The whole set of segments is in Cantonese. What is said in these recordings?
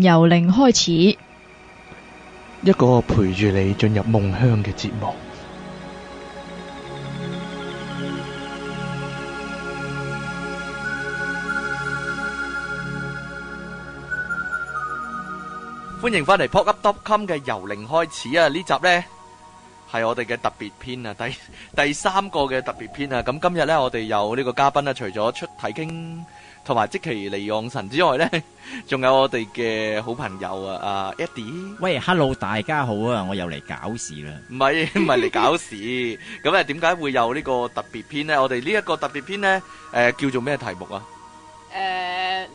由零開始，一個陪住你進入夢鄉嘅節目。歡迎返嚟 PodUp.com 嘅由零開始啊！呢集呢係我哋嘅特別篇啊，第三個嘅特別篇啊。咁今日呢，我哋有呢個嘉賓啊，除咗出體經同埋即其離岸神之外呢，仲有我哋嘅好朋友啊，阿 Eddie。喂 ，Hello， 大家好啊！我又嚟搞事啦。唔係嚟搞事。咁啊，點解會有呢個特別篇呢？我哋呢一個特別篇呢，叫做咩題目啊？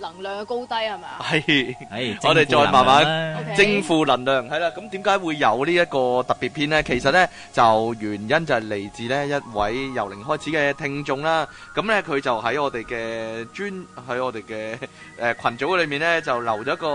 能量嘅高低係咪啊？係，我哋再慢慢正負能量係啦。咁點解會有呢一個特別篇呢？其實呢，就原因就係嚟自呢一位由零開始嘅聽眾啦。咁呢，佢就喺我哋嘅群組裏面呢，就留咗個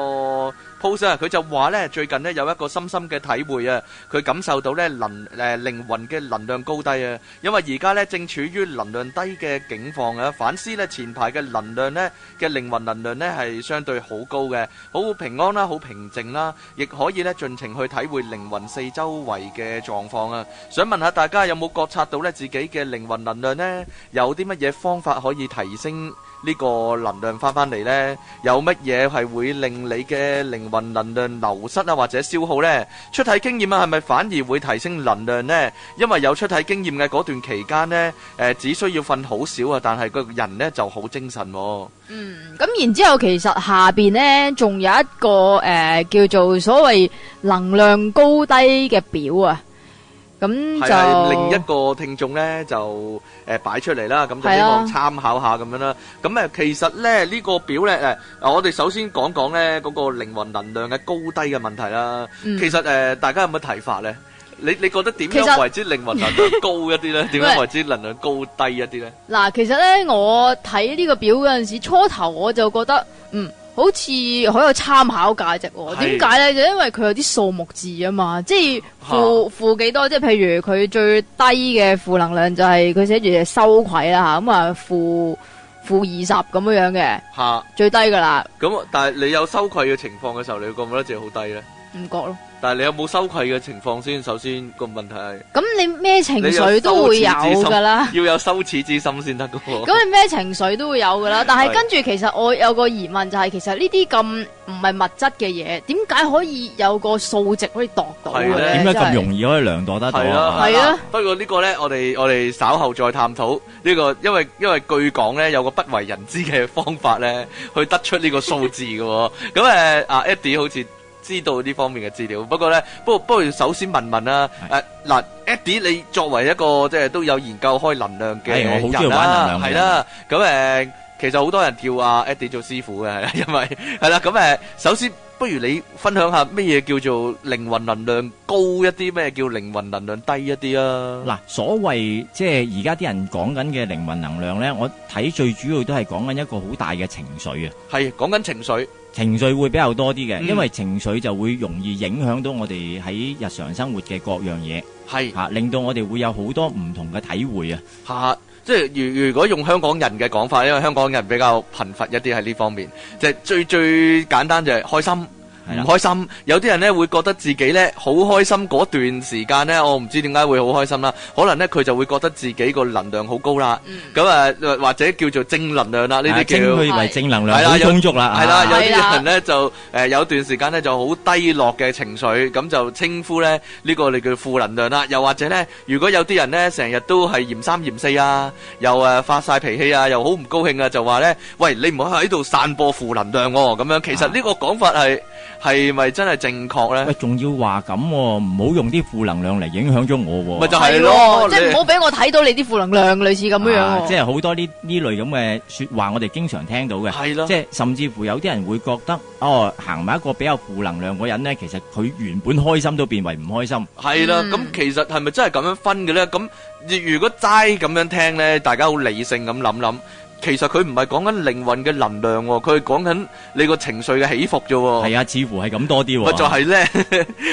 post 啊。佢就話呢，最近呢，有一個深深嘅體會啊。佢感受到呢靈魂嘅能量高低啊。因為而家呢，正處於能量低嘅境況啊。反思呢，前排嘅能量呢嘅靈魂能量呢係相對好高嘅，好平安啦，好平靜啦，亦可以呢盡情去體會靈魂四周圍嘅狀況啊！想問下大家有冇覺察到呢自己嘅靈魂能量呢？有啲乜嘢方法可以提升呢個能量翻嚟呢？有乜嘢係會令你嘅靈魂能量流失啊，或者消耗呢？出體經驗啊，係咪反而會提升能量呢？因為有出體經驗嘅嗰段期間呢，只需要瞓好少啊，但係個人呢就好精神喎。咁然之後其實下邊呢仲有一個叫做所謂能量高低嘅表啊，咁就另一個聽眾呢就擺出嚟啦，咁就希望參考下咁樣啦。咁其實呢呢個表呢我哋首先講講呢嗰個靈魂能量嘅高低嘅問題啦。其實大家有乜睇法呢？你覺得點樣為之靈魂能量高一啲呢？點樣為之能量高低一啲呢？嗱，其實呢，我睇呢個表嗰陣時，初頭我就覺得，好似好有參考價值喎。點解呢？就因為佢有啲數目字啊嘛，即係負幾多，即係譬如佢最低嘅負能量就係佢寫住羞愧啦吓，咁啊負20咁樣嘅，最低噶啦。咁但係你有羞愧嘅情況嘅時候，你會覺唔覺得自己好低呢？唔覺咯。但係你有冇羞愧嘅情況先？首先個問題係，咁你咩情緒都會有噶啦，要有羞恥之心先得噶。咁你咩情緒都會有噶啦，但係跟住其實我有個疑問就係，其實呢啲咁唔係物質嘅嘢，點解可以有個數值可以度到嘅咧？點解咁容易可以量度得到啊？係啊。不過呢個咧，我哋稍後再探討呢個，因為據講咧有個不為人知嘅方法咧，去得出呢個數字嘅。咁阿 Eddie 好似知道呢方面嘅資料，不過咧，不如首先問問啦。嗱，Eddie 你作為一個即係都有研究開能量嘅人啦，我好中意玩能量嘅。係啦，咁其實好多人叫阿 Eddie 做師傅嘅，係因為係啦。咁首先不如你分享下咩嘢叫做靈魂能量高一啲，咩叫靈魂能量低一啲啊？嗱，所謂即係而家啲人講緊嘅靈魂能量咧，我睇最主要都係講緊一個好大嘅情緒啊。係講緊情緒。情緒會比較多啲嘅，因為情緒就會容易影響到我哋喺日常生活嘅各樣嘢，係令到我哋會有好多唔同嘅體會啊。即係如果用香港人嘅講法，因為香港人比較貧乏一啲喺呢方面，就係最簡單就係開心。唔開心，有啲人咧會覺得自己咧好開心嗰段時間咧，我唔知點解會好開心啦。可能咧佢就會覺得自己個能量好高啦。咁或者叫做正能量啦，呢啲叫稱佢為正能量好充足啦。係啦，有啲人咧就有段時間咧就好低落嘅情緒，咁就稱呼咧呢個你叫負能量啦。又或者咧，如果有啲人咧成日都係嫌三嫌四啊，又發晒脾氣啊，又好唔高興啊，就話咧，喂，你唔好喺度散播負能量喎。咁樣其實呢個講法係咪真係正確咧？喂，仲要話咁，唔好用啲負能量嚟影響咗我。咪就係咯，即係唔好俾我睇到你啲負能量，類似咁樣。即係好多呢類咁嘅說話，我哋經常聽到嘅。係咯，即係甚至乎有啲人會覺得，行埋一個比較負能量嗰人咧，其實佢原本開心都變為唔開心。係啦，咁其實係咪真係咁樣分嘅咧？咁如果齋咁樣聽咧，大家好理性咁諗。其實佢唔係講緊靈魂嘅能量，佢係講緊你個情緒嘅起伏啫。係啊，似乎係咁多啲。咪就係咧，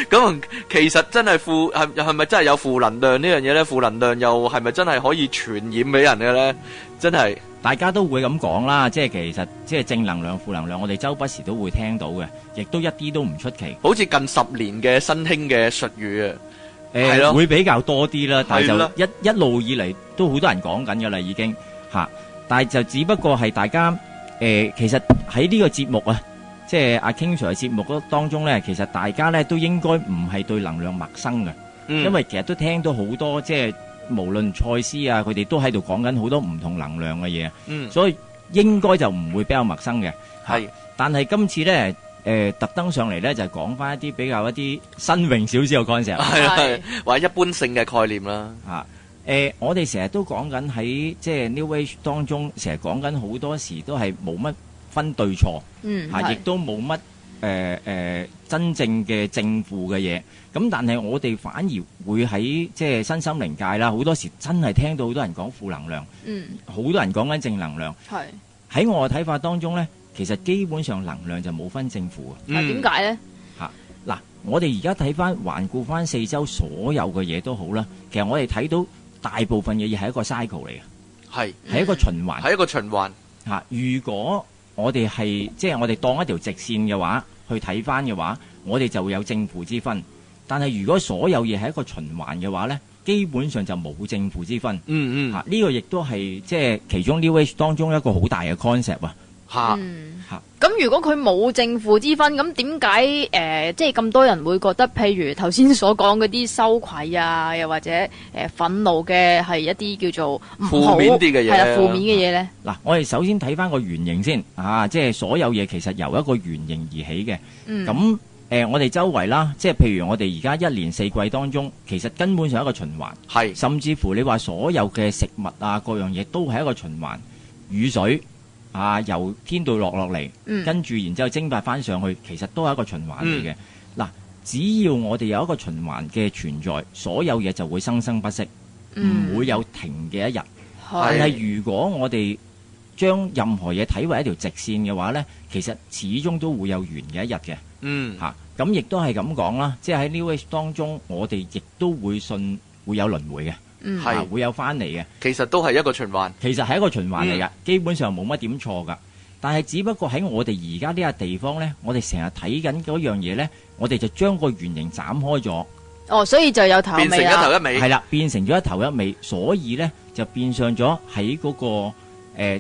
咁其實真係係咪真係有負能量呢樣嘢咧？負能量又係咪真係可以傳染俾人嘅咧？真係大家都會咁講啦，即係其實即係正能量、負能量，我哋周不時都會聽到嘅，亦都一啲都唔出奇。好似近10年嘅新興嘅術語啊，係咯，會比較多啲啦，但係係啦就一路以嚟都好多人講緊噶啦，已經嚇。但係就只不過係大家其實喺呢個節目啊，即係阿 King Sir 嘅節目當中咧，其實大家咧都應該唔係對能量陌生嘅，因為其實都聽到好多即係。無論賽斯啊，佢哋都喺度講緊好多唔同能量嘅嘢，所以應該就唔會比較陌生嘅。係，但係今次咧，特登上嚟咧就係講翻一啲比較一啲新穎少少嘅 concept，係或者一般性嘅概念啦。我哋成日都講緊喺即係 New Age 當中，成日講緊好多時都係冇乜分對錯，亦都冇乜真正嘅正負嘅嘢。咁但係我哋反而會喺即係身心靈界啦，好多時真係聽到好多人講負能量，好多人講緊正能量。喺我嘅睇法當中呢，其實基本上能量就冇分正負嘅。點解呢？嗱，我哋而家睇翻環顧翻四周所有嘅嘢都好啦，其實我哋睇到大部分嘅嘢係一個 cycle 嚟嘅，係一個循環，係一個循環。如果我哋係即係我哋當一條直線嘅話，去睇翻嘅話，我哋就會有正負之分。但係如果所有嘢係一個循環嘅話呢，基本上就冇正負之分。呢個亦都係即係其中 New Age 當中一個好大嘅 concept 啊。咁如果佢冇正負之分，咁點解即係咁多人會覺得，譬如頭先所講嗰啲羞愧啊，又或者憤怒嘅係一啲叫做唔好負面啲嘅嘢，係啦，負面嘅嘢呢？嗱，我哋首先睇翻個原型先即係所有嘢其實由一個原型而起嘅。咁我哋周圍啦，即係譬如我哋而家一年四季當中，其實根本上係一個循環，甚至乎你話所有嘅食物啊，各樣嘢都係一個循環。雨水由天度落嚟，跟住然之後蒸發翻上去，其實都係一個循環嚟嘅。嗱，只要我哋有一個循環嘅存在，所有嘢就會生生不息，唔會有停嘅一日。但係如果我哋將任何嘢睇為一條直線嘅話呢，其實始終都會有完嘅一日嘅。咁亦都係咁講啦，即係喺 New Age 當中，我哋亦都會信會有輪迴嘅，會有翻嚟嘅。其實都係一個循環，其實係一個循環嚟㗎，基本上冇乜點錯㗎。但係只不過喺我哋而家呢個地方呢，我哋成日睇緊嗰樣嘢呢，我哋就將個圓形斬開咗。所以就有頭尾啦。變成一頭一尾。係啦，變成咗一頭一尾，所以呢就變相咗喺嗰個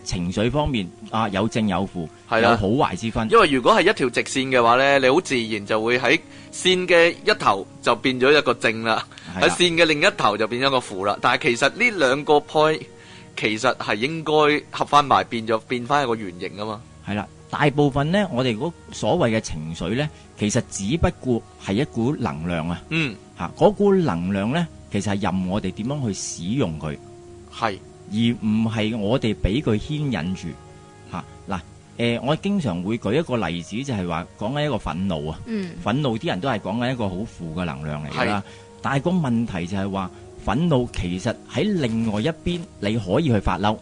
情緒方面有正有負，有好壞之分。因為如果係一條直線嘅話呢，你好自然就會喺線嘅一頭就變咗一個正啦，喺線嘅另一頭就變咗個負啦。但係其實呢兩個 point 其實係應該合翻埋，變翻一個圓形啊嘛。係啦，大部分呢，我哋嗰所謂嘅情緒呢，其實只不過係一股能量啊。嗰股能量呢，其實係任我哋點樣去使用佢，而唔係我哋俾佢牽引住我經常會舉一個例子，就係話講緊一個憤怒啊。憤怒啲人都係講緊一個好負嘅能量嚟㗎啦。但係個問題就係話，憤怒其實喺另外一邊你可以去發嬲，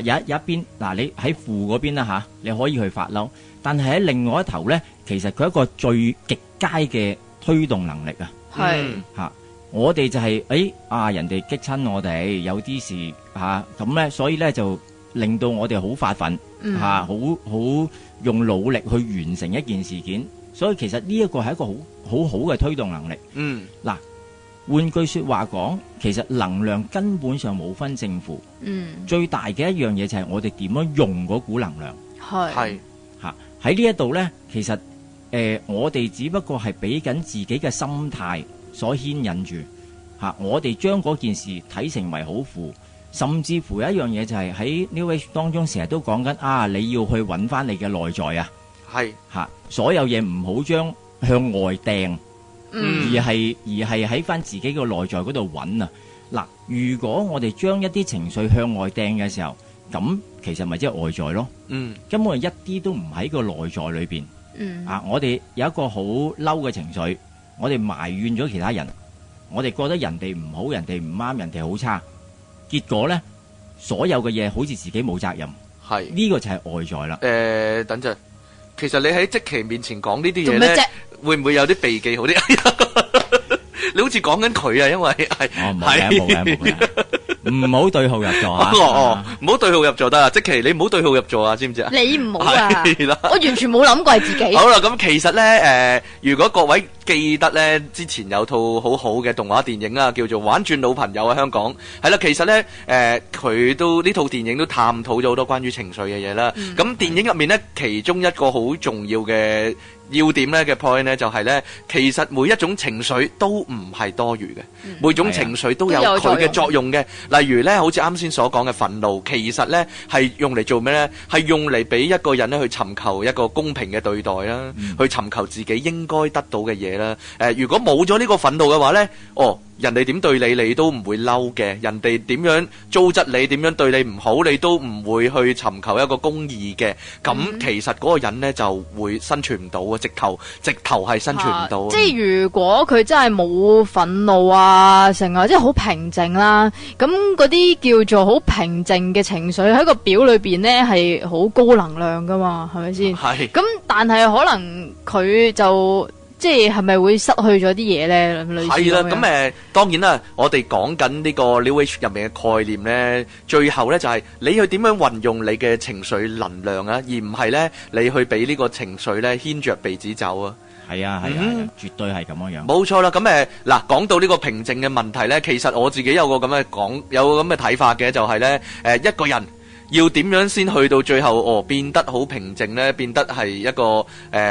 有一邊你喺負嗰邊啦你可以去發嬲，但係喺另外一頭呢，其實佢一個最極佳嘅推動能力啊。我哋就係人哋激親我哋，有啲事咁呢，所以呢就令到我哋好發奮好用努力去完成一件事件。所以其實呢一個係一個好好嘅推動能力。換句說話講，其實能量根本上冇分正負。最大嘅一樣嘢就係我哋點樣用嗰股能量。喺呢一度呢，其實我哋只不過係俾緊自己嘅心態所牽引住我哋將嗰件事睇成為好負，甚至乎有一樣嘢就係喺 New Age 當中成日都講緊你要去揾翻你嘅內在所有嘢唔好將向外掟，而係喺翻自己個內在嗰度揾嗱，如果我哋將一啲情緒向外掟嘅時候，咁其實咪即係外在咯。根本一啲都唔喺個內在裏邊。我哋有一個好嬲嘅情緒，我哋埋怨咗其他人，我哋覺得人哋唔好，人哋唔啱，人哋好差，結果呢，所有嘅嘢好似自己冇責任。呢個就係外在啦。等陣，其實你喺即期面前講呢啲嘢呢，會唔會有啲避忌好啲？你好似講緊佢啊，因為係冇嘅，唔唔好對號入座啊！唔好對號入座得啊！即其你唔好對號入座啊，知唔知啊？你唔好啊！係啦，我完全冇諗過係自己。好啦，咁其實咧，如果各位記得咧，之前有套好好嘅動畫電影啊，叫做《玩轉老朋友》啊，香港係啦。其實咧，佢都呢套電影都探討咗好多關於情緒嘅嘢啦。咁電影入面咧，其中一個好重要嘅要點咧嘅 point 咧，就係咧，其實每一種情緒都唔係多餘嘅，每種情緒都有佢嘅作用嘅。例如咧，好似啱先所講嘅憤怒，其實咧係用嚟做咩咧？係用嚟俾一個人咧去尋求一個公平嘅對待啦，去尋求自己應該得到嘅嘢啦。如果冇咗呢個憤怒嘅話咧，人哋點對你，你都唔會嬲嘅；人哋點樣糟質你，點樣對你唔好，你都唔會去尋求一個公義嘅。咁其實嗰個人呢就會生存唔到啊！直頭係生存唔到。即係如果佢真係冇憤怒啊，成啊，即係好平靜啦。咁嗰啲叫做好平靜嘅情緒喺個表裏邊呢係好高能量噶嘛，係咪先？係。咁但係可能佢就。即係咪會失去咗啲嘢咧？係啦，咁當然啦，我哋講緊呢個 New Age 入面嘅概念咧，最後咧就係你去點樣運用你嘅情緒能量啊，而唔係咧你去俾呢個情緒咧牽着鼻子走啊。係啊，絕對係咁樣。冇錯啦，咁嗱，講到呢個平靜嘅問題咧，其實我自己有個咁嘅睇法嘅，就係咧一個人。要點樣先去到最後變得好平靜呢？變得係一個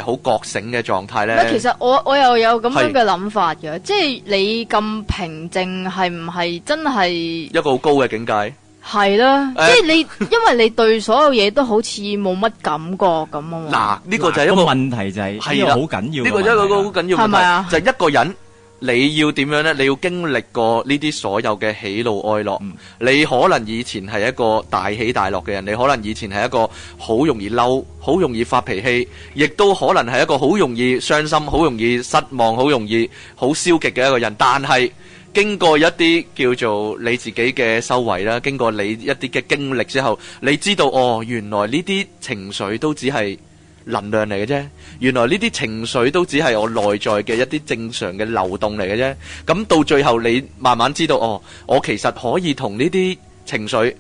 好覺醒嘅狀態呢？其實我又有咁樣嘅諗法嘅，即係你咁平靜係唔係真係一個好高嘅境界？係啦，即係你因為你對所有嘢都好似冇乜感覺咁啊。嗱，呢個就係一個問題，就係係好緊要。呢個就係一個好緊要嘅問題，係咪啊？就係一個人。你要點樣呢？你要經歷過呢啲所有嘅喜怒哀樂。你可能以前係一個大喜大樂嘅人，你可能以前係一個好容易嬲、好容易發脾氣，亦都可能係一個好容易傷心、好容易失望、好容易好消極嘅一個人。但係經過一啲叫做你自己嘅修為啦，經過你一啲嘅經歷之後，你知道原來呢啲情緒都只係能量嚟嘅啫，原來呢啲情緒都只係我內在嘅一啲正常嘅流動嚟嘅啫。咁到最後你慢慢知道，我其實可以同呢啲情緒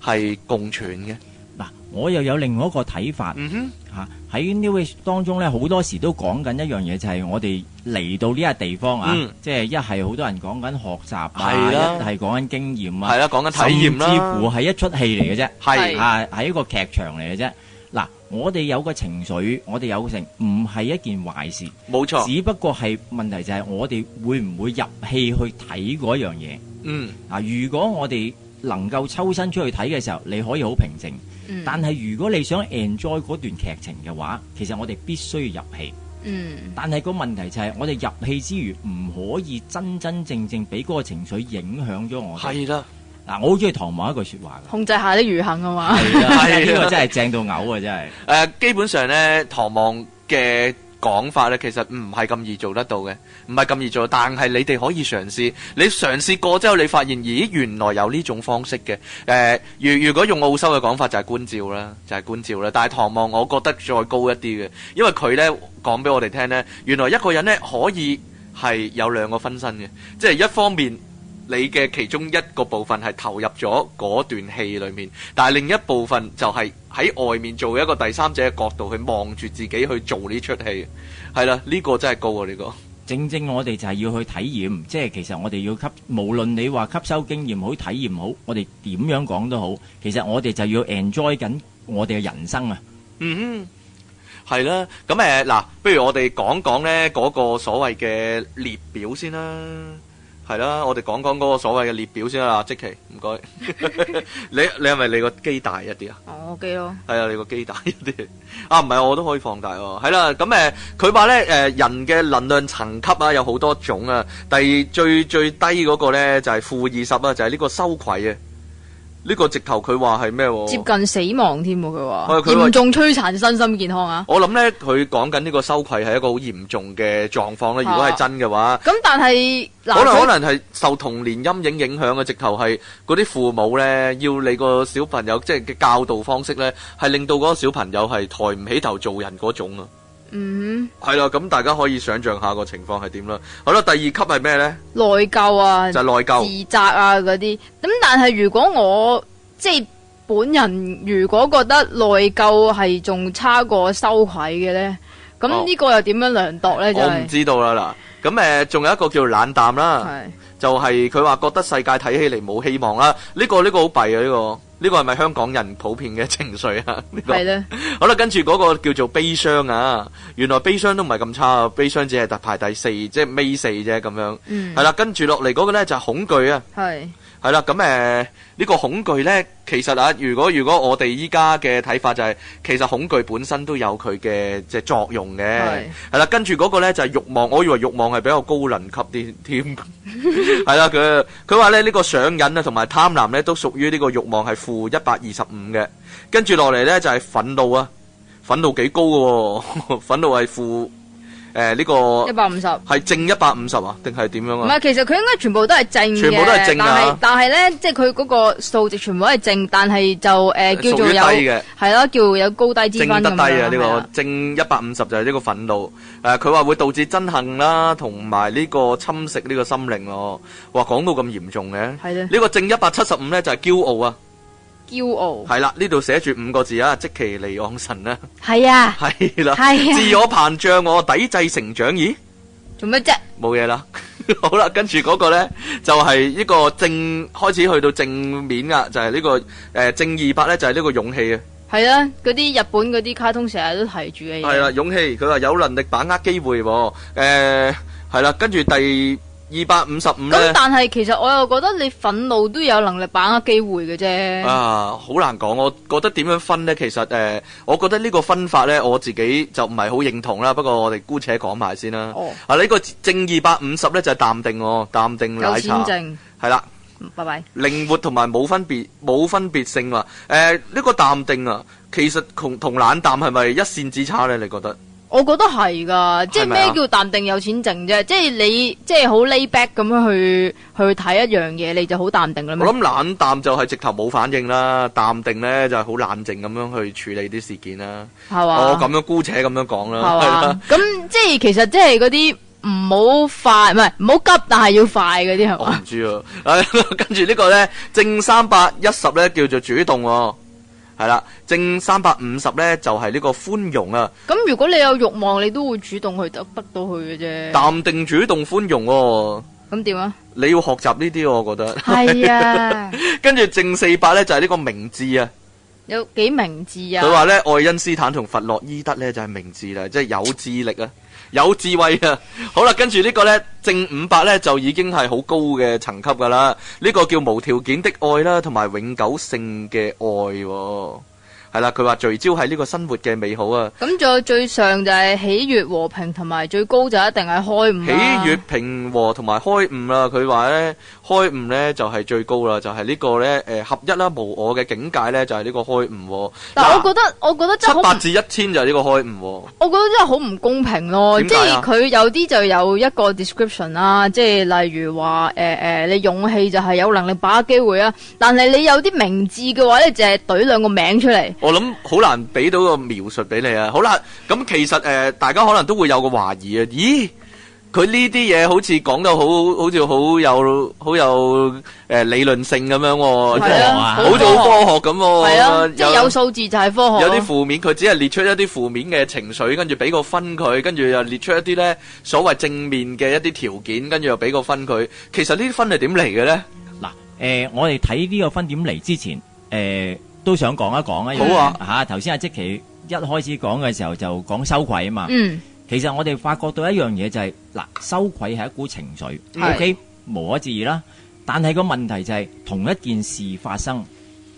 係共存嘅。嗱，我又有另外一個睇法。喺 New Age 當中咧，好多時都講緊一樣嘢，就係我哋嚟到呢個地方啊，即係一係好多人講緊學習啊，一係講緊經驗啊，係啦，講緊體驗啦，甚至乎係一出戲嚟嘅啫，係一個劇場嚟嘅啫。嗱，我哋有個情緒，我哋有個唔係一件壞事，冇錯。只不過係問題就係我哋會唔會入戲去睇嗰樣嘢？如果我哋能夠抽身出去睇嘅時候，你可以好平靜。但係如果你想 enjoy 嗰段劇情嘅話，其實我哋必須要入戲。但係個問題就係我哋入戲之餘，唔可以真真正正俾嗰個情緒影響咗我哋。係啦。嗱，我好中意唐望一句說話嘅，控制下啲愚行啊嘛。係啊，呢個真係正到嘔啊！真係。基本上咧，唐望嘅講法咧，其實唔係咁易做得到嘅，唔係咁易做。但係你哋可以嘗試，你嘗試過之後，你發現咦，原來有呢種方式嘅。如果用奧修嘅講法就係觀照啦，就係觀照啦。但係唐望，我覺得再高一啲嘅，因為佢咧講俾我哋聽咧，原來一個人咧可以係有兩個分身嘅，即係一方面。你嘅其中一個部分係投入咗嗰段戲裏面，但係另一部分就係喺外面做一個第三者嘅角度去望住自己去做呢出戲，係啦，呢個真係高啊！呢個正正我哋就係要去體驗，即係其實我哋要無論你話吸收經驗好、體驗好，我哋點樣講都好，其實我哋就要 enjoy 緊我哋嘅人生啊！係啦，咁嗱，不如我哋講講呢嗰個所謂嘅列表先啦。係啦，我哋講講嗰個所謂嘅列表先啦，即其唔該。你係咪你個機大一啲啊？我機咯。係啊，你個機大一啲。啊，唔係，我都可以放大喎。係啦，咁佢話咧人嘅能量層級啊，有好多種啊。最低嗰個咧就係-20啊，就係呢個羞愧啊。呢個直頭佢話係咩？接近死亡添，佢話嚴重摧殘身心健康啊！我諗咧，佢講緊呢個羞愧係一個好嚴重嘅狀況啦。如果係真嘅話，咁但係可能係受童年陰影影響嘅，直頭係嗰啲父母咧要你個小朋友即係嘅教導方式咧，係令到嗰個小朋友係抬唔起頭做人嗰種啊。係啦，咁大家可以想象下個情況係點啦。好啦，第二級係咩咧？內疚啊，就係內疚、自責啊嗰啲。咁但係如果我即係本人，如果覺得內疚係仲差過羞愧嘅咧，咁呢個又點樣量度咧？我唔知道啦嗱。咁仲有一個叫冷淡啦，就係佢話覺得世界睇起嚟冇希望啦。呢個好弊啊！呢個係咪香港人普遍嘅情緒啊？係咧。好啦，跟住嗰個叫做悲傷啊。原來悲傷都唔係咁差啊，悲傷只係排第4，即係尾4啫咁樣。係啦，跟住落嚟嗰個咧就係恐懼啊。係啦，咁呢個恐懼咧，其實啊，如果我哋依家嘅睇法就係，其實恐懼本身都有佢嘅即係作用嘅。係啦，跟住嗰個咧就係慾望，我以為慾望係比較高能級啲添。係啦，佢話咧呢個上癮啊同埋貪婪咧都屬於呢個慾望係-125嘅。跟住落嚟咧就係憤怒啊，憤怒幾高嘅喎，憤怒係負。呢個150係正150啊，定係點樣啊？唔係，其實佢應該全部都係正嘅，全部都係正啊！但係咧，即係佢嗰個數值全部都係正，但係就叫做有係咯，叫有高低之分咁樣。正得低啊！呢個正150就係呢個憤怒。佢話會導致憎恨啦，同埋呢個侵蝕呢個心靈咯。哇，講到咁嚴重嘅。係咧。呢個正175咧就係驕傲啊！驕傲係啦，呢度寫住5個字啊，積淇離岸神啊，係啊，係啦，自我膨脹，我抵制成長，咦，做乜啫？冇嘢啦，好啦，跟住嗰個咧就係呢個正開始去到正面噶，就係呢個正200咧就係呢個勇氣啊，係啊，嗰啲日本嗰啲卡通成日都提住嘅嘢，係啦，勇氣，佢話有能力把握機會，係啦，跟住第255咧，咁但係其實我又覺得你憤怒都有能力把握機會嘅啫。啊，好難講，我覺得點樣分呢？其實我覺得呢個分法呢，我自己就唔係好認同啦。不過我哋姑且講埋先啦。呢個正250呢，就係淡定喎，淡定奶茶。有錢剩。係啦。拜拜。靈活同埋冇分別性啊。呢個淡定啊，其實同冷淡係咪一線之差呢？你覺得？我覺得係噶，即係咩叫淡定有錢剩啫？即係你即係好 lay back 咁樣去睇一樣嘢，你就好淡定啦。我諗冷淡就係直頭冇反應啦，淡定咧就係好冷靜咁樣去處理啲事件啦。係嘛？我咁樣姑且咁樣講啦。係嘛？咁即係其實即係嗰啲唔好快，唔係唔好急，但係要快嗰啲係嘛？我唔知啊。跟住呢個咧正310咧叫做主動喎。係啦，正350咧就係呢個寬容啊。咁如果你有慾望，你都會主動去得到佢嘅啫。淡定、主動、寬容喎。咁點啊？你要學習呢啲，我覺得。係啊。跟住正400咧就係呢個明智啊。有幾明智啊？佢話咧，愛因斯坦同弗洛伊德咧就係明智啦，即係有智力啊。有智慧啊！好啦，跟住呢個呢，正500呢，就已經係好高嘅層級噶啦。呢個叫無條件的愛啦，同埋永久性嘅愛。係啦，佢話聚焦喺呢個生活嘅美好啊。咁仲有最上就係喜悅和平，同埋最高就一定係開悟。喜悅平和同埋開悟啦。佢話呢，開悟呢就係最高啦，就係呢個呢合一啦無我嘅境界呢，就係呢個開悟。但係我覺得真係700至1000就係呢個開悟。我覺得真係好唔公平咯。即係佢有啲就有一個 description 啦，即係例如話你勇氣就係有能力把握機會啊，但係你有啲明智嘅話咧，就係懟2個名出嚟。我諗好難俾到個描述俾你啊！好啦，咁其實大家可能都會有個懷疑啊！咦，佢呢啲嘢好似講得好似好有理論性咁樣，好似好科學咁。係啊，即係有數字就係科學。有啲負面，佢只係列出一啲負面嘅情緒，跟住俾個分佢，跟住又列出一啲咧所謂正面嘅一啲條件，跟住又俾個分佢。其實呢啲分係點嚟嘅咧？嗱，我哋睇呢個分點嚟之前，都想講一講啊！好啊，嚇頭先阿積奇一開始講嘅時候就講羞愧啊嘛。嗯，其實我哋發覺到一樣嘢就係嗱，羞愧係一股情緒，OK，無可置疑啦。但係個問題就係同一件事發生，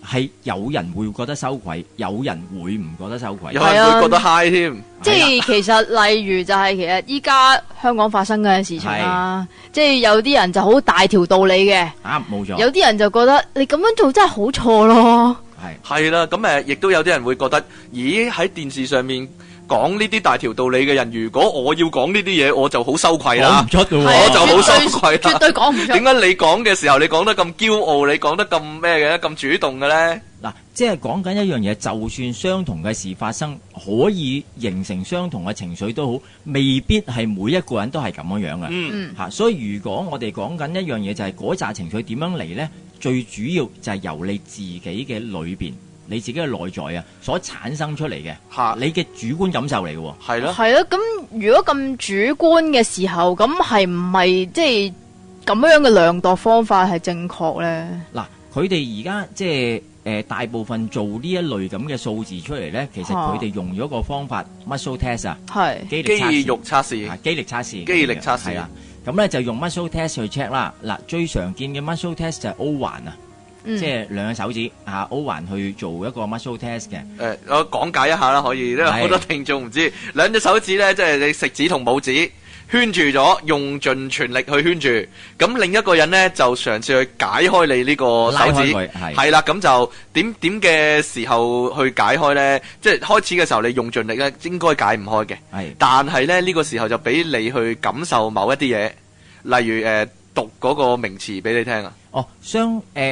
係有人會覺得羞愧，有人會唔覺得羞愧，有人會覺得 high 添。即係其實例如就係其實依家香港發生嘅事情啦，即係有啲人就好大條道理嘅，冇錯。有啲人就覺得你咁樣做真係好錯咯。係啦，咁亦都有啲人會覺得，咦喺電視上面講呢啲大條道理嘅人，如果我要講呢啲嘢，我就好羞愧啦，講唔出㗎喎，我就好羞愧啦，絕對講唔出。點解你講嘅時候，你講得咁驕傲，你講得咁咩嘅，咁主動嘅咧？嗱，即係講緊一樣嘢，就算相同嘅事發生，可以形成相同嘅情緒都好，未必係每一個人都係咁樣樣嘅。嚇，所以如果我哋講緊一樣嘢，就係嗰紮情緒點樣嚟呢？最主要就係由你自己嘅裏邊，你自己嘅內在啊，所產生出嚟嘅，你嘅主觀感受嚟嘅喎。係咯，係咯。咁如果咁主觀嘅時候，咁係唔係即係咁樣嘅量度方法係正確呢？嗱，佢哋而家即係。大部分做呢一類咁嘅數字出嚟呢，其實佢哋用咗個方法 muscle test 啊，肌肉測試，肌力測試，肌力測試係啦。咁呢就用 muscle test 去 check 啦。嗱，最常見嘅 muscle test 就係 O 環啊，即係兩隻手指O 環去做一個 muscle test 嘅。我講解一下啦，可以，因為好多聽眾唔知兩隻手指呢，即係你食指同拇指。圈住咗，用盡全力去圈住。咁另一個人呢，就嘗試去解開你呢個手指，係啦。咁就點嘅時候去解開呢？即係開始嘅時候，你用盡力咧，應該解唔開嘅。但係呢，呢個時候就俾你去感受某一啲嘢，例如讀嗰個名詞俾你聽啊。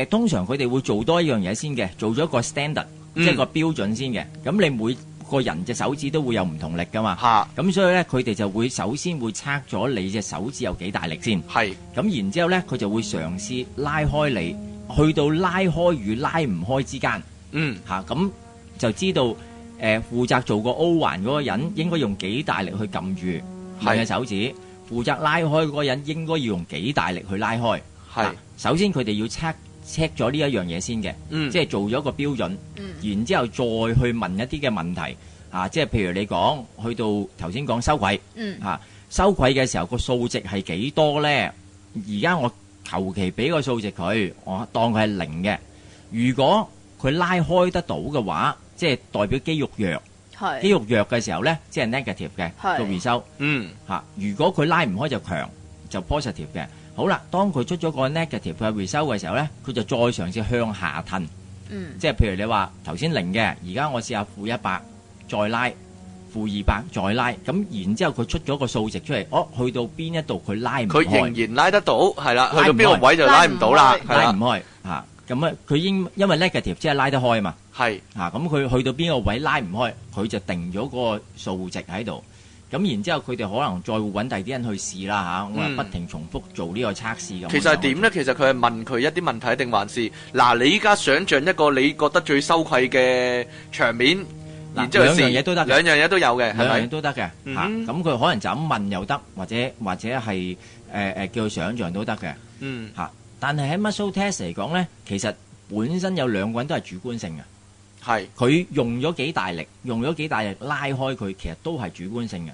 通常佢哋會做多一樣嘢先嘅，做咗個 standard，即係個標準先嘅。咁你每個人隻手指都會有唔同力噶嘛，咁所以咧佢哋就會首先會測咗你隻手指有幾大力先，咁然之後咧佢就會嘗試拉開你，去到拉開與拉唔開之間，咁就知道負責做個 O 環嗰個人應該用幾大力去撳住你嘅手指，負責拉開嗰個人應該要用幾大力去拉開。首先佢哋要check咗呢一樣嘢先嘅，即係做咗個標準，然之後再去問一啲嘅問題，即係譬如你講去到頭先講羞愧，羞愧嘅時候個數值係幾多呢？而家我求其俾個數值佢，我當佢係0嘅。如果佢拉開得到嘅話，即係代表肌肉弱，肌肉弱嘅時候呢，即係 negative 嘅個 result。如果佢拉唔開就強，就 positive 嘅。好啦，當佢出咗個 negative 嘅 result 嘅時候呢，佢就再嘗試向下褪，即係譬如你話頭先0嘅，而家我試下-100，再拉-200，再拉，咁然之後佢出咗個數值出嚟，去到邊一度佢拉唔開，佢仍然拉得到，係啦，去到邊個位就拉唔到啦，拉唔開嚇，咁佢因為 negative 即係拉得開嘛，咁佢去到邊個位拉唔開，佢就定咗個數值喺度。咁然之後，佢哋可能再會揾第二啲人去試啦嚇，咁不停重複做呢個測試咁。其實係點呢？其實佢係問佢一啲問題，定還是嗱？你依家想像一個你覺得最羞愧嘅場面，然之後兩樣嘢都得，兩樣嘢都有嘅，係咪？兩樣都得嘅嚇。咁佢可能就咁問又得，或者係叫佢想像都得嘅嚇。但係喺 muscle test 嚟講呢，其實本身有兩個人都係主觀性嘅。佢用咗幾大力，拉開佢，其實都係主觀性嘅。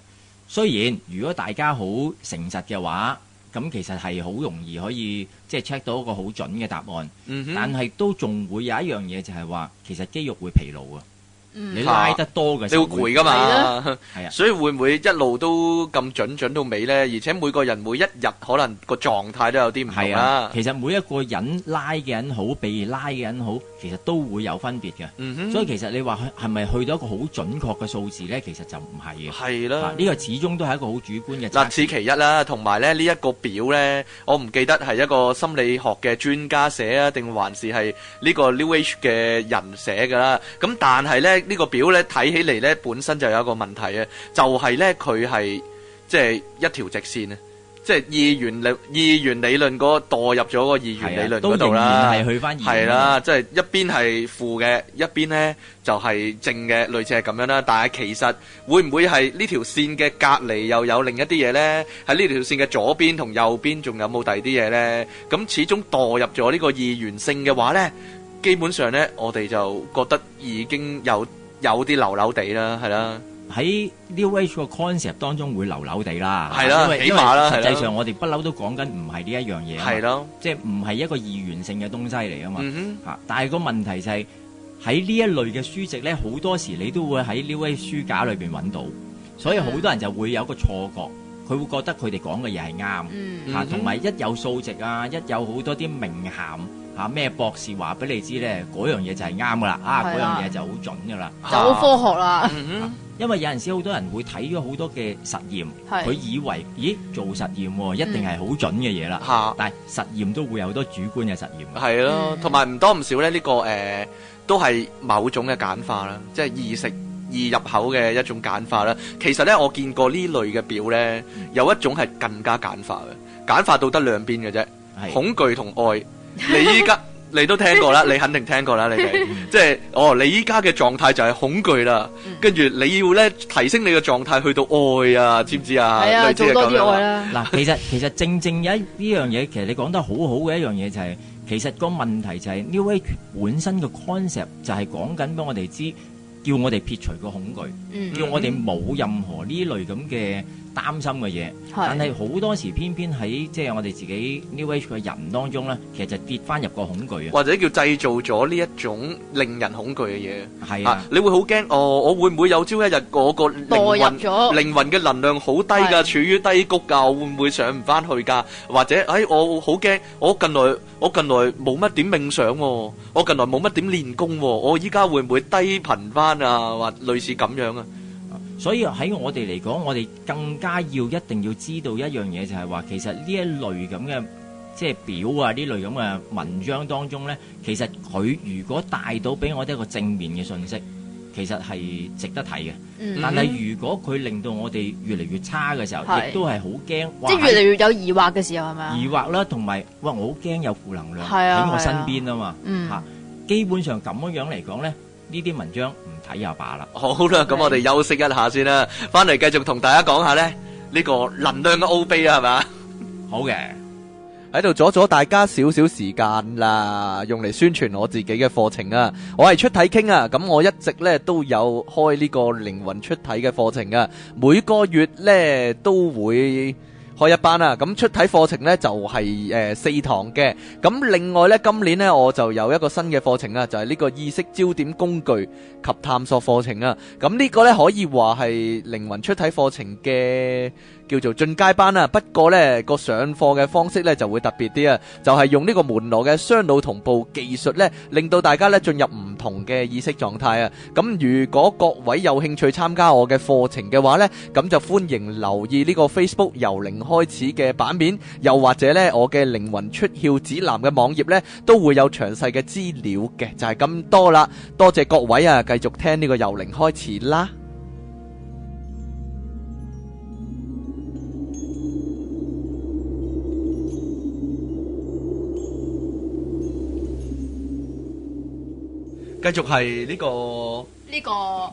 雖然如果大家好誠實嘅話，咁其實係好容易可以即係 check 到一個好準嘅答案。但係都仲會有一樣嘢就係話，其實肌肉會疲勞啊。你拉得多嘅時候，你會攰噶嘛？所以會唔會一路都咁準到尾呢？而且每個人每一日可能個狀態都有啲唔同啦。其實每一個人拉嘅人好，被拉嘅人好，其實都會有分別嘅。所以其實你話係咪去到一個好準確嘅數字呢？其實就唔係嘅。係啦，呢個始終都係一個好主觀嘅。嗱，此其一啦，同埋咧呢一個表呢，我唔記得係一個心理學嘅專家寫啊，定還是係呢個 New Age 嘅人寫噶啦。咁但係呢。呢個表咧睇起嚟咧本身就有一個問題啊，就係咧佢係即係一條直線啊，即係二元理論嗰墮入咗個二元理論嗰度啦，係去翻二元，係啦，即係一邊係負嘅，一邊咧就係正嘅，類似係咁樣啦。但係其實會唔會係呢條線嘅隔離又有另一啲嘢咧？喺呢條線嘅左邊同右邊仲有冇第二啲嘢咧？咁始終墮入咗呢個二元性嘅話咧，基本上咧我哋就覺得已經有啲流地啦，係啦。喺 New Age 個 concept 當中會流地啦，係啦，起碼啦，實際上我哋不嬲都講緊唔係呢一樣嘢，係咯，即係唔係一個二元性嘅東西嚟啊嘛。但係個問題就係喺呢一類嘅書籍咧，好多時你都會喺 New Age 書架裏邊揾到，所以好多人就會有個錯覺，佢會覺得佢哋講嘅嘢係啱，同埋一有數值啊，一有好多啲名銜咩博士話俾你知咧，嗰樣嘢就係啱噶啦，嗰樣嘢就好準噶啦，就好科學啦。因為有陣時好多人會睇咗好多嘅實驗，佢以為做實驗一定係好準嘅嘢啦，但係實驗都會有好多主觀嘅實驗。係咯，同埋唔多唔少咧，呢個都係某種嘅簡化啦，即係易入口嘅一種簡化啦。其實咧，我見過呢類嘅表咧，有一種係更加簡化嘅，簡化到得兩邊嘅啫，恐懼同愛。你依家你都聽過啦，你肯定聽過啦，你哋即係你依家嘅狀態就係恐懼啦，跟住你要咧提升你嘅狀態去到愛啊，知唔知啊？係啊，做多啲愛啦。嗱，其實正有呢樣嘢，其實你講得好好嘅一樣嘢就係，其實個問題就係 New Age 本身嘅 concept 就係講緊俾我哋知，叫我哋撇除個恐懼，叫我哋冇任何呢類咁嘅擔心嘅嘢，但係好多時偏偏喺即係我哋自己 New Age 嘅人當中咧，其實就跌翻入個恐懼啊，或者叫製造咗呢一種令人恐懼嘅嘢。係啊，你會好驚我會唔會有朝一日我個靈魂嘅能量好低㗎，處於低谷㗎，我會唔會上唔翻去㗎？或者我好驚，我近來冇乜點冥想喎，我近來冇乜點練功喎，我依家會唔會低頻翻啊？或類似咁樣啊？所以喺我哋嚟講，我哋更加一定要知道一樣嘢，就係話其實呢一類咁嘅即係表啊，呢類咁嘅文章當中呢，其實佢如果帶到俾我哋一個正面嘅信息，其實係值得睇嘅。但係如果佢令到我哋越嚟越差嘅時候，亦都係好驚，即係越嚟越有疑惑嘅時候，係咪啊？疑惑啦，同埋我好驚有負能量喺我身邊啊嘛。基本上咁樣嚟講呢，呢啲文章唔睇也罷啦。好啦，咁我哋休息一下先啦，翻嚟繼續同大家講下咧呢個能量嘅奧秘啊，係咪？好嘅，喺度阻咗大家少少時間啦，用嚟宣傳我自己嘅課程啊。我係出體傾啊，咁我一直咧都有開呢個靈魂出體嘅課程啊，每個月咧都會開一班啊，咁出體課程呢就係4堂嘅。咁另外呢，今年呢我就有一個新嘅課程啊，就係呢個意識焦點工具及探索課程啊。咁呢個呢可以話係靈魂出體課程嘅叫做進階班啊。不過呢個上課嘅方式呢就會特別啲啊，就係用呢個門羅嘅雙腦同步技術呢，令到大家呢進入唔同嘅意識狀態啊。咁如果各位有興趣參加我嘅課程嘅話呢，咁就歡迎留意呢個 Facebook 由零開始嘅版面，又或者呢我嘅靈魂出竅指南嘅網頁呢都會有詳細嘅資料嘅。就係咁多啦，多謝各位啊，繼續聽呢個由零開始啦。繼續係呢個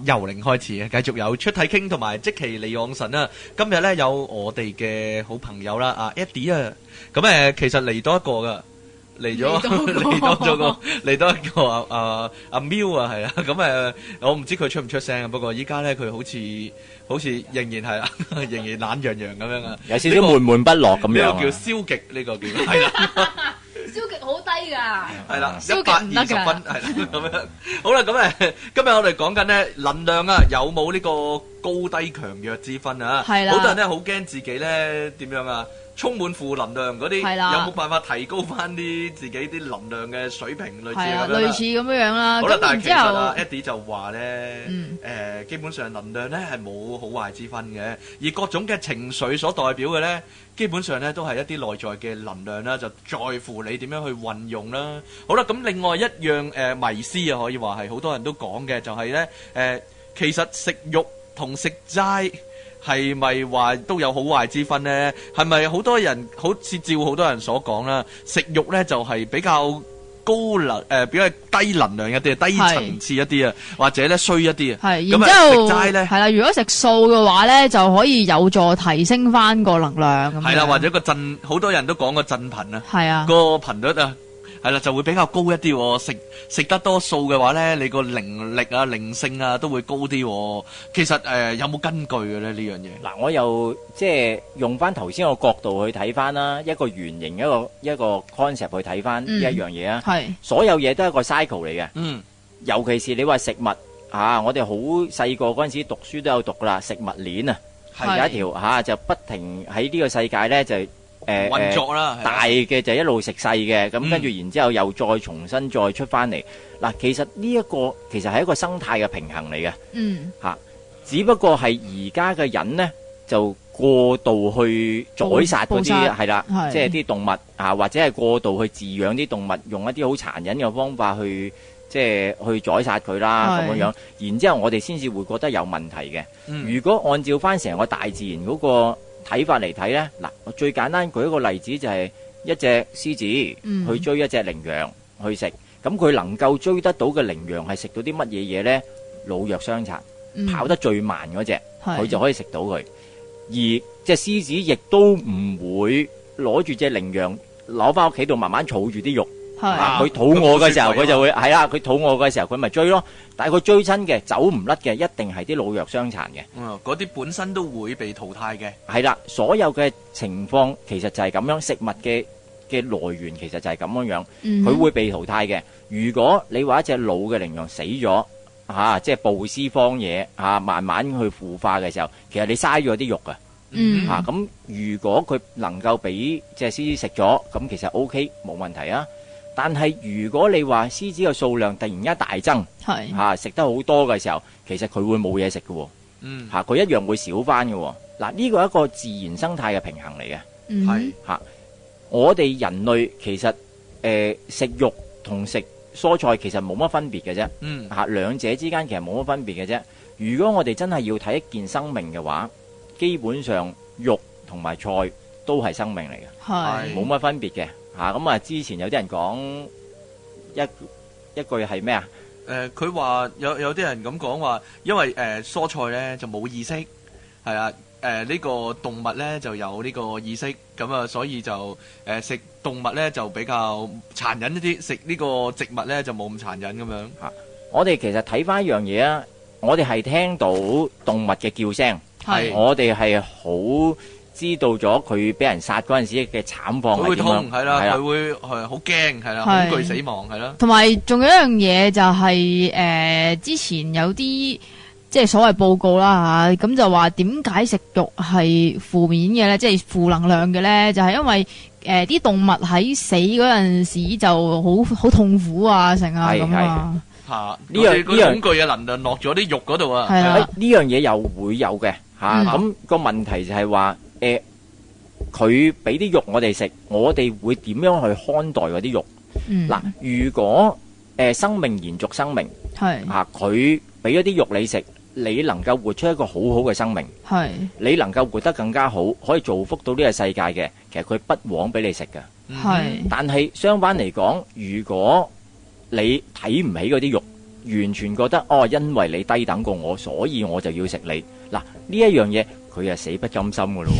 由零開始嘅，繼續有出體傾同埋即其離岸神啊。今日咧有我哋嘅好朋友啦，阿 Eddie 啊。咁其實嚟多一個噶，嚟多一個阿 Miu 啊，係啊。咁我唔知佢出唔出聲啊。不過依家咧佢好似仍然係啦，仍然懶洋洋咁樣啊，有少少悶悶不樂咁樣。呢個叫消極，呢個叫係啦。消極好低噶，係啦，120分，係啦，咁樣。好啦，咁今日我哋講緊咧能量啊，有冇呢個高低強弱之分啊？係啦，好多人咧好驚自己咧點樣啊？充滿負能量嗰啲，有冇辦法提高翻啲自己啲能量嘅水平？類似咁樣啦。類似咁樣啦。好啦，但係其實Eddie 就話咧，基本上能量咧係冇好壞之分嘅，而各種嘅情緒所代表嘅咧，基本上咧都係一啲內在嘅能量啦，就在乎你點樣去運用啦。好啦，咁另外一樣迷思啊，可以話係好多人都講嘅，就係咧其實食肉同食齋係咪話都有好壞之分呢？係咪好多人好似照好多人所講啦，食肉呢就係比較高能比較低能量一啲，低層次一啲啊，或者咧衰一啲啊。係，然之後食齋咧係啦，如果食素嘅話咧，就可以有助提升翻個能量咁樣。係啦，或者個震，好多人都講個震頻啊，係啊，個頻率啊。係啦，就會比較高一啲喎。食得多素嘅話咧，你個靈力啊、靈性啊都會高啲喎。其實有冇根據嘅咧呢樣嘢？嗱，我又即係用翻頭先個角度去睇翻啦，一個圓形一個 concept 去睇翻呢一樣嘢啊。係，所有嘢都係一個 cycle 嚟嘅。嗯，尤其是你話食物啊，我哋好細個嗰陣時讀書都有讀噶啦，食物鏈啊，係有一條就不停喺呢個世界咧就運作啦，大嘅就一路食細嘅，咁跟住然之後又再重新再出翻嚟。嗱，其實呢一個其實係一個生態嘅平衡嚟嘅，只不過係而家嘅人呢，就過度去宰殺嗰啲係啦，即係啲動物啊，或者係過度去飼養啲動物，用一啲好殘忍嘅方法去即係去宰殺佢啦咁樣。然之後我哋先至會覺得有問題嘅。如果按照翻成個大自然嗰個睇法嚟睇呢，嗱，我最簡單舉一個例子就係一隻獅子去追一隻羚羊去食，咁佢能夠追得到嘅羚羊係食到啲乜嘢嘢呢？老弱傷殘，跑得最慢嗰隻，佢就可以食到佢。而隻獅子亦都唔會攞住隻羚羊攞翻屋企度慢慢儲住啲肉。佢肚餓嘅時候佢就會係啦，佢肚餓嘅時候佢咪追咯。但係佢追親嘅走唔甩嘅一定係啲老弱傷殘嘅。嗰啲本身都會被淘汰嘅。係啦，所有嘅情況其實就係咁樣，食物嘅來源其實就係咁樣樣，佢會被淘汰嘅。如果你話一隻老嘅羚羊死咗即係暴屍荒野慢慢去腐化嘅時候，其實你嘥咗啲肉啊。咁如果佢能夠俾隻獅子食咗，咁其實 OK 冇問題啊。但係如果你話獅子嘅數量突然間大增，食得好多嘅時候，其實佢會冇嘢食嘅，佢一樣會少翻嘅。嗱，呢個係一個自然生態嘅平衡嚟嘅。我哋人類其實食肉同食蔬菜其實冇乜分別嘅啫。兩者之間其實冇乜分別嘅啫。如果我哋真係要睇一件生命嘅話，基本上肉同埋菜都係生命嚟嘅，冇乜分別嘅。咁之前有啲人講一句係咩啊？佢話有啲人咁講話，因為蔬菜咧就冇意識，係啊，呢個動物咧就有呢個意識，咁啊，所以就食動物咧就比較殘忍一啲，食呢個植物咧就冇咁殘忍咁樣。我哋其實睇翻一樣嘢啊，我哋係聽到動物嘅叫聲，我哋係好知道咗佢俾人殺嗰陣時嘅慘況係點樣，佢會痛係啦，佢會係好驚係啦，恐懼死亡係啦。同埋仲有一樣嘢就係之前有啲即係所謂報告啦咁就話點解食肉係負面嘅咧，即係負能量嘅咧，就係因為啲動物喺死嗰陣時就好痛苦啊，成啊咁啊。呢樣恐懼嘅能量落咗啲肉嗰度啊。呢樣嘢又會有嘅咁個問題就係話。佢俾啲肉我哋食，我哋會點樣去看待嗰啲肉？嗱，如果生命延續生命，佢俾咗啲肉你食，你能夠活出一個好好嘅生命，你能夠活得更加好，可以造福到呢個世界嘅，其實佢不枉俾你食㗎。但係相反嚟講，如果你睇唔起嗰啲肉，完全覺得因為你低等過我，所以我就要食你。嗱，呢一樣嘢佢係死不甘心噶咯。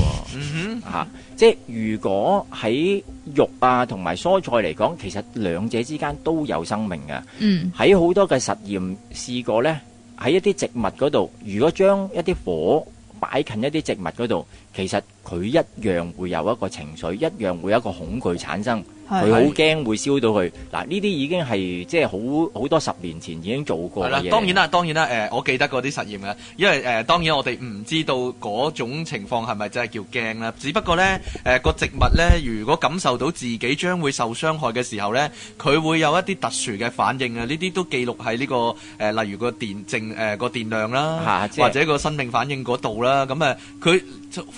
即係如果喺肉同埋蔬菜嚟講，其實兩者之間都有生命嘅。喺好多嘅實驗試過呢，喺一啲植物嗰度，如果將一啲火擺近一啲植物嗰度，其實佢一樣會有一個情緒，一樣會有一個恐懼產生。佢好驚會燒到佢。嗱，呢啲已經係即係好多10年前已經做過嘅嘢。當然啦，我記得嗰啲實驗嘅，因為當然我哋唔知道嗰種情況係咪真係叫驚啦。只不過呢個植物呢，如果感受到自己將會受傷害嘅時候呢，佢會有一啲特殊嘅反應啊。呢啲都記錄喺呢個例如個電量啦，或者個生命反應嗰度啦。咁佢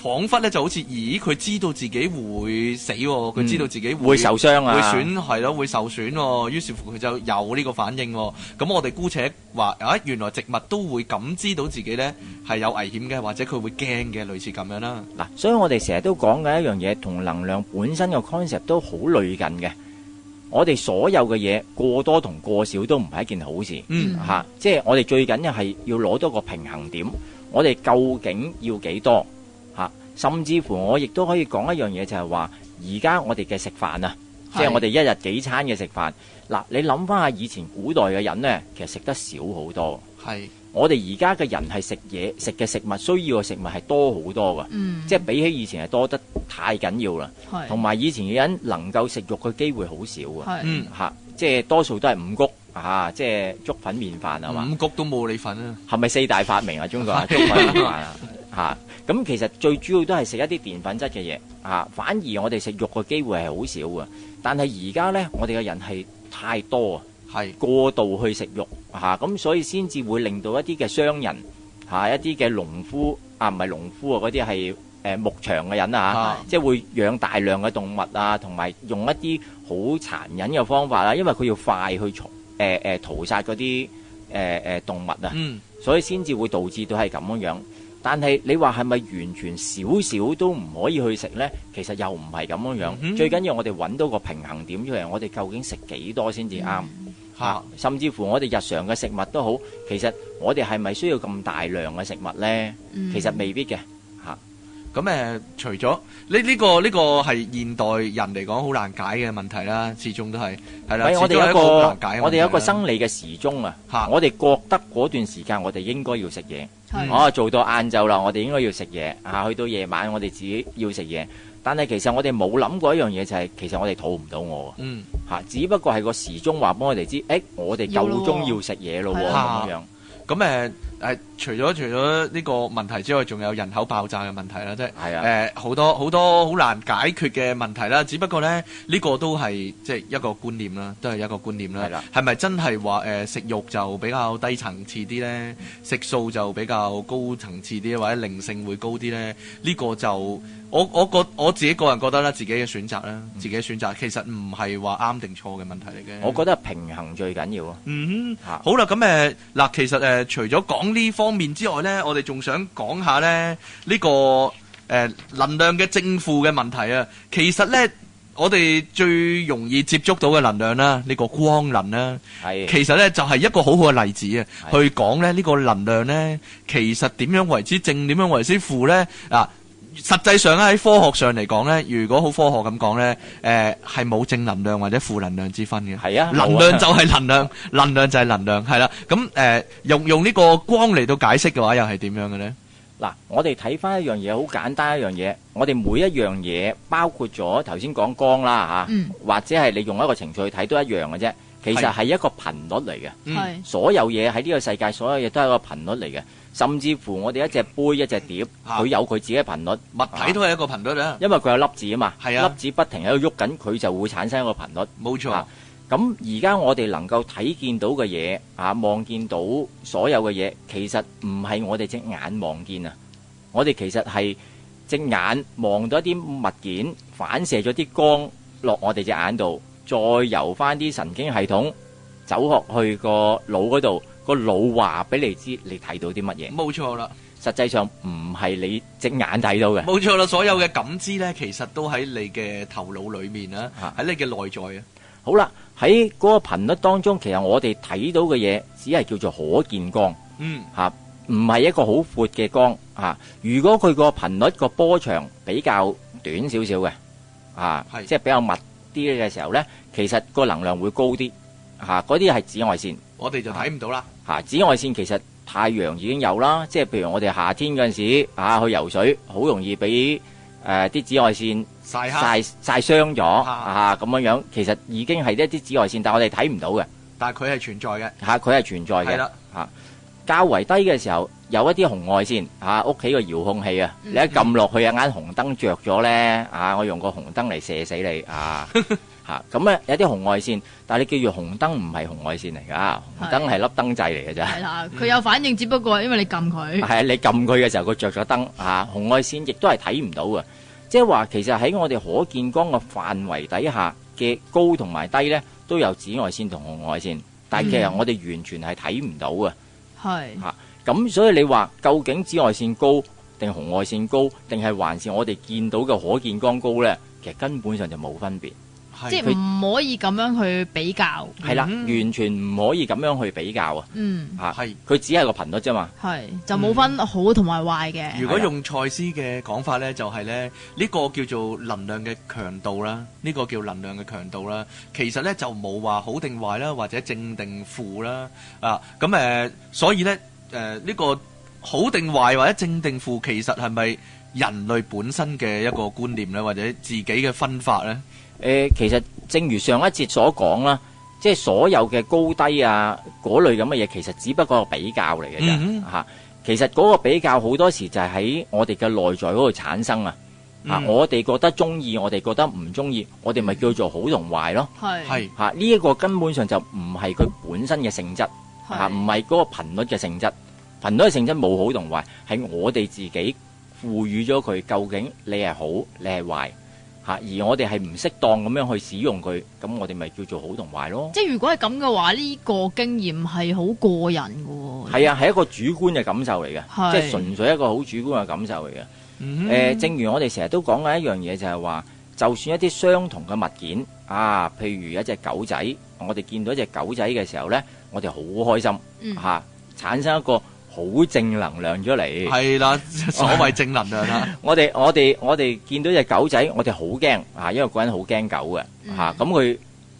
彷彿咧就好似，佢知道自己會死，佢知道自己會受傷啊，會受損，於是乎佢就有呢個反應。咁我哋姑且話原來植物都會感知到自己呢係有危險嘅，或者佢會驚嘅，類似咁樣啦。嗱，所以我哋成日都講嘅一樣嘢，同能量本身嘅 concept 都好類近嘅。我哋所有嘅嘢過多同過少都唔係一件好事。即係我哋最緊要係要攞多個平衡點。我哋究竟要幾多？甚至乎我亦都可以講一樣嘢，就係話而家我哋嘅食飯啊，即係我哋一日幾餐嘅食飯。嗱，你諗翻下以前古代嘅人呢，其實食得少好多。我哋而家嘅人係食嘅食物需要嘅食物係多好多噶，即係比起以前係多得太緊要啦。同埋以前嘅人能夠食肉嘅機會好少啊。即係多數都係五穀即係粥粉麵飯係嘛？五穀都冇你份啊？係咪4大發明啊？中國粥粉麵飯啊？咁其實最主要都係食一啲澱粉質嘅嘢反而我哋食肉嘅機會係好少嘅。但係而家呢，我哋嘅人係太多過度去食肉咁所以先至會令到一啲嘅商人一啲嘅農夫唔係農夫嗰啲係牧場嘅人即係會養大量嘅動物同埋用一啲好殘忍嘅方法啦，因為佢要快去屠殺嗰啲動物所以先至會導致到係咁樣。但係你話係咪完全少少都唔可以去食呢？其實又唔係咁樣。最緊要我哋揾到個平衡點出嚟，我哋究竟食幾多先至啱？甚至乎我哋日常嘅食物都好，其實我哋係咪需要咁大量嘅食物呢？其實未必嘅。咁除咗呢個係現代人嚟講好難解嘅問題啦，始終都係啦。我哋有一個生理嘅時鐘我哋覺得嗰段時間我哋應該要食嘢，做到晏晝啦，我哋應該要食嘢去到夜晚我哋自己要食嘢。但係其實我哋冇諗過一樣嘢，就係其實我哋肚唔到餓只不過係個時鐘話幫我哋知，我哋夠鐘要食嘢咯咁樣。咁除咗呢個問題之外，仲有人口爆炸嘅問題啦，即係好多好難解決嘅問題啦。只不過咧，呢個都係即係一個觀念啦，都係一個觀念啦。係咪真係話食肉就比較低層次啲咧？食素就比較高層次啲，或者靈性會高啲咧？呢個就我自己個人覺得啦，自己嘅選擇啦，自己嘅選擇其實唔係話啱定錯嘅問題嚟嘅。我覺得平衡最緊要好啦，咁嗱，其實除咗講呢方面之外咧，我哋仲想講下咧呢個能量嘅正負嘅問題啊。其實咧，我哋最容易接觸到嘅能量啦，呢個光能啦，其實咧就係一個好好嘅例子去講咧呢個能量咧，其實點樣為之正，點樣為之負咧實際上咧，喺科學上嚟講咧，如果好科學咁講咧，係冇正能量或者負能量之分嘅。能量就係能量，能量就係能量，係啦。咁用呢個光嚟到解釋嘅話，又係點樣嘅咧？嗱，我哋睇翻一樣嘢，好簡單一樣嘢。我哋每一樣嘢，包括咗頭先講光啦或者係你用一個情緒去睇都一樣嘅啫。其實係一個頻率嚟嘅。所有嘢喺呢個世界，所有嘢都係一個頻率嚟嘅。甚至乎我哋一隻杯一隻碟，佢有佢自己嘅頻率，物體都係一個頻率啦。因為佢有粒子啊嘛，粒子不停喺度喐緊，佢就會產生一個頻率。冇錯。咁而家我哋能夠睇見到嘅嘢望見到所有嘅嘢，其實唔係我哋隻眼望見啊，我哋其實係隻眼望到一啲物件反射咗啲光落我哋隻眼度，再由翻啲神經系統走落去個腦嗰度。個腦話俾你知，你睇到啲乜嘢？冇錯啦。實際上唔係你隻眼睇到嘅。冇錯啦，所有嘅感知呢，其實都喺你嘅頭腦裏面啦，喺你嘅內在啊。好啦，喺嗰個頻率當中，其實我哋睇到嘅嘢只係叫做可見光。唔係一個好闊嘅光。如果佢個頻率個波長比較短少少嘅，即係比較密啲嘅時候呢，其實個能量會高啲。嗰啲係紫外線。我哋就睇唔到啦。紫外線其實太陽已經有啦，即係譬如我哋夏天嗰陣時去游水，好容易俾啲紫外線曬傷咗咁樣，其實已經係一啲紫外線，但係我哋睇唔到嘅。但係佢係存在嘅。佢係存在嘅。係啦。較為低嘅時候，有一啲紅外線屋企個遙控器你一撳落去一眼紅燈着咗咧我用個紅燈嚟射死你咁咧有啲紅外線，但係你記住紅燈唔係紅外線嚟噶，紅燈係粒燈掣嚟嘅啫。係啦，佢有反應，只不過因為你撳佢。係啊，你撳佢嘅時候，佢着咗燈紅外線亦都係睇唔到嘅。即係話其實喺我哋可見光嘅範圍底下嘅高同埋低咧，都有紫外線同紅外線，但係其實我哋完全係睇唔到嘅。係咁所以你話究竟紫外線高定紅外線高，定係還是我哋見到嘅可見光高咧？其實根本上就冇分別。即係唔可以咁樣去比較，係啦，完全唔可以咁樣去比較啊。係佢只係個頻率啫嘛。係就冇分好同埋壞嘅。如果用賽斯嘅講法咧，就係咧呢個叫做能量嘅強度啦，呢個叫能量嘅強度啦。其實咧就冇話好定壞啦，或者正定負啦。咁所以咧呢個好定壞或者正定負，其實係咪人類本身嘅一個觀念咧，或者自己嘅分法咧？其實正如上一節所講啦，即係所有嘅高低嗰類咁嘅嘢，其實只不過係比較嚟嘅啫。其實嗰個比較好多時就係喺我哋嘅內在嗰度產生啊。我哋覺得中意，我哋覺得唔中意，我哋咪叫做好同壞咯。係呢一個根本上就唔係佢本身嘅性質，唔係嗰個頻率嘅性質。頻率嘅性質冇好同壞，係我哋自己賦予咗佢，究竟你係好，你係壞。而我哋係唔適當咁樣去使用佢，咁我哋咪叫做好同壞咯。即係如果係咁嘅話，呢個經驗係好過癮嘅喎。係啊，係一個主觀嘅感受嚟嘅，即係純粹一個好主觀嘅感受嚟嘅。正如我哋成日都講嘅一樣嘢，就係話，就算一啲相同嘅物件啊，譬如一隻狗仔，我哋見到一隻狗仔嘅時候呢，我哋好開心產生一個好正能量出嚟。係啦，所謂正能量啦。我哋見到隻狗仔，我哋好驚因為個人好驚狗嘅咁佢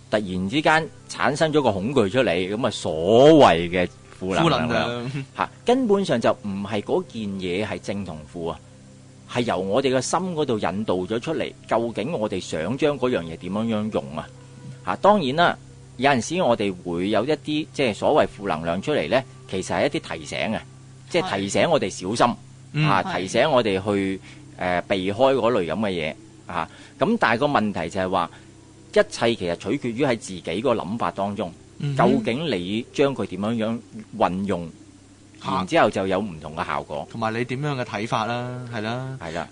突然之間產生咗個恐懼出嚟，咁所謂嘅負能量根本上就唔係嗰件嘢係正同負啊。係由我哋嘅心嗰度引導咗出嚟，究竟我哋想將嗰樣嘢點樣用啊？當然啦，有陣時我哋會有一啲即係所謂負能量出嚟呢，其實係一啲提醒嘅，即係提醒我哋小心提醒我哋去避開嗰類咁嘅嘢咁但係個問題就係話，一切其實取決於喺自己個諗法當中，究竟你將佢點樣運用。然之後就有唔同嘅效果，同埋你點樣嘅睇法啦，係啦，係啦。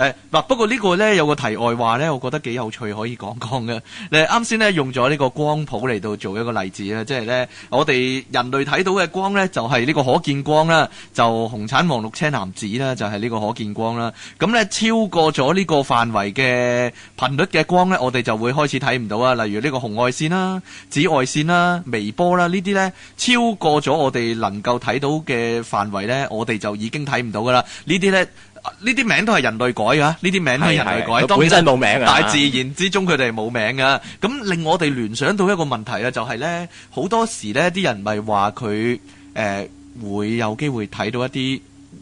不過呢個呢，有個題外話呢，我覺得幾有趣，可以講講嘅。你啱先呢，用咗呢個光譜嚟到做一個例子啦，即係呢，我哋人類睇到嘅光呢，就係呢個可見光啦，就紅橙黃綠青藍紫啦，就係呢個可見光啦。咁呢，超過咗呢個範圍嘅頻率嘅光呢，我哋就會開始睇唔到啊。例如呢個紅外線啦、紫外線啦、微波啦，呢啲呢，超過咗我哋能夠睇到嘅範圍咧，我哋就已經睇唔到噶啦。呢啲名都係人類改噶，呢啲名都係人類改，當然本身冇名啊。大自然之中佢哋係冇名噶。咁令我哋聯想到一個問題啊，就係咧，好多時咧啲人咪話佢會有機會睇到一啲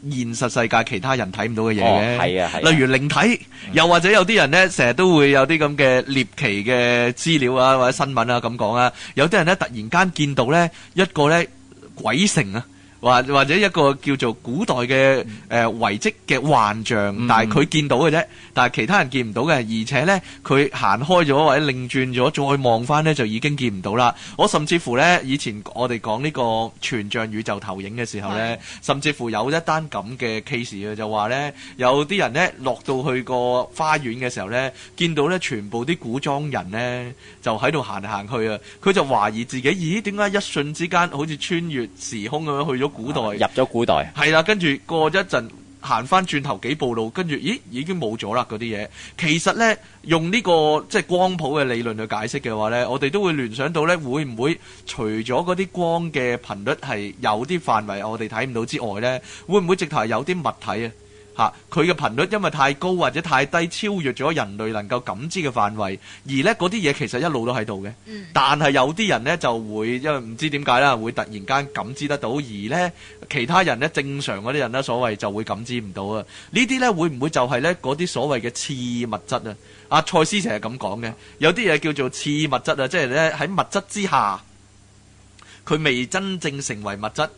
現實世界其他人睇唔到嘅嘢嘅。係啊，例如靈體，又或者有啲人咧成日都會有啲咁嘅獵奇嘅資料啊，或者新聞啊咁講啊。有啲人咧突然間見到咧一個咧鬼城啊。或者一個叫做古代嘅遺跡嘅幻象，但係佢見到嘅啫，但係其他人見唔到嘅，而且呢，佢行開咗或者擰轉咗再望翻呢，就已經見唔到啦。我甚至乎呢，以前我哋講呢個全像宇宙投影嘅時候呢，甚至乎有一單咁嘅 case 嘅，就話呢，有啲人呢落到去個花園嘅時候呢，見到呢全部啲古裝人呢就喺度行嚟行去啊，佢就懷疑自己，咦，點解一瞬之間好似穿越時空咁樣去咗古代，入咗古代，係啦，跟住過咗一陣行翻轉頭幾步路，跟住咦已經冇咗啦嗰啲嘢。其實呢，用呢個即係光譜嘅理論去解釋嘅話呢，我哋都會聯想到呢，會唔會除咗嗰啲光嘅頻率係有啲範圍我哋睇唔到之外呢，會唔會直頭係有啲物體啊？佢嘅頻率因為太高或者太低，超越咗人類能夠感知嘅範圍，而呢嗰啲嘢其實一路都喺度嘅。但係有啲人呢就會因為唔知點解啦，會突然間感知得到，而呢其他人呢，正常嗰啲人呢，所謂就會感知唔到啊。呢啲呢會唔會就係呢嗰啲所謂嘅次物質啊？阿賽斯成日咁講嘅，有啲嘢叫做次物質啊，即係呢喺物質之下，佢未真正成為物質。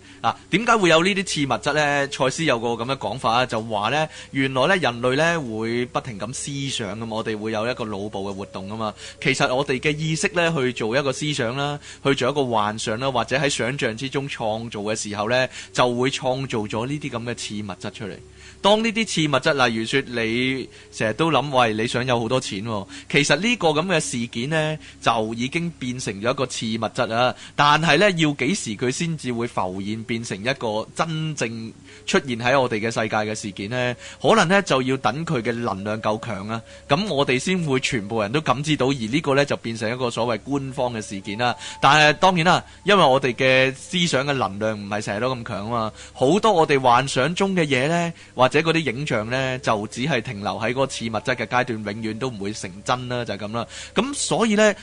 點解會有呢啲次物質呢？賽斯有個咁嘅講法啊，就話呢，原來呢人類呢會不停咁思想，咁我哋會有一個腦部嘅活動啊嘛。其實我哋嘅意識呢去做一個思想啦，去做一個幻想啦，或者喺想像之中創造嘅時候呢，就會創造咗呢啲咁嘅次物質出嚟。當呢啲次物質，例如說你成日都諗，喂，你想有好多錢喎，其實呢個咁嘅事件呢，就已經變成咗一個次物質啊。但係呢，要幾時佢先至會浮現變成一個真正出現喺我哋嘅世界嘅事件呢？可能呢，就要等佢嘅能量夠強啊，咁我哋先會全部人都感知到，而呢個呢，就變成一個所謂官方嘅事件啦。但係當然啦，因為我哋嘅思想嘅能量唔係成日都咁強啊嘛，好多我哋幻想中嘅嘢呢，或者嗰啲影像呢，就只係停留喺嗰個次物質嘅階段，永遠都唔會成真啦，就係咁啦。咁所以呢，